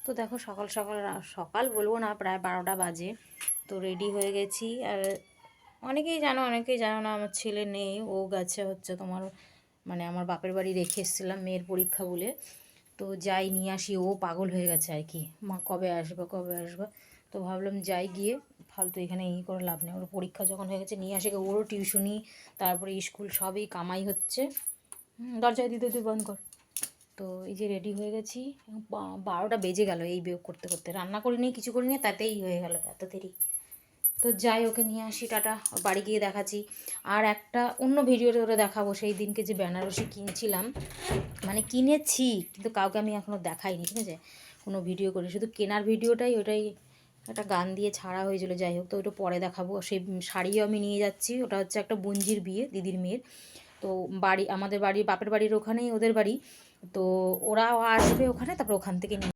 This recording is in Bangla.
তো দেখো সকাল সকাল সকাল বলবো না, প্রায় 12টা বাজে। তো রেডি হয়ে গেছি। আর অনেকেই জানো না, আমার ছেলে নেই, ও গেছে হচ্ছে তোমার মানে আমার বাপের বাড়ি রেখে এসেছিলাম মেয়ের পরীক্ষা বলে। তো যাই নিয়ে আসি, ও পাগল হয়ে গেছে আর কি, মা কবে আসবে কবে আসবে। তো ভাবলাম যাই গিয়ে, ফালতু এখানে করে লাভ নেই, ওর পরীক্ষা যখন হয়ে গেছে নিয়ে আসে, ওরও টিউশনি তারপরে স্কুল সবই কামাই হচ্ছে। দরজায় দিতে তুই বন্ধ কর। তো এই যে রেডি হয়ে গেছি, 12টা বেজে গেল এই বেও করতে করতে, রান্না করিনি কিছু করিনি, তাতেই হয়ে গেল এত দেরি। তো যাই, ওকে নিয়ে আসি, টাটা, বাড়ি গিয়ে দেখাচ্ছি। আর একটা অন্য ভিডিওতে ওরা দেখাবো সেই দিনকে যে বেনারসি কিনছিলাম, মানে কিনেছি কিন্তু কাউকে আমি এখনও দেখাইনি, ঠিক আছে, কোনো ভিডিও করি, শুধু কেনার ভিডিওটাই, ওটাই একটা গান দিয়ে ছাড়া হয়েছিল, যাই হোক। তো ওটা পরে দেখাবো। সেই শাড়িও আমি নিয়ে যাচ্ছি, ওটা হচ্ছে একটা বোনঝির বিয়ে, দিদির মেয়ের। তো আমাদের বাড়ির বাপের বাড়ির ওখানেই ওদের বাড়ি। তো ওরাও আসবে ওখানে, তারপর ওখান থেকে নিয়ে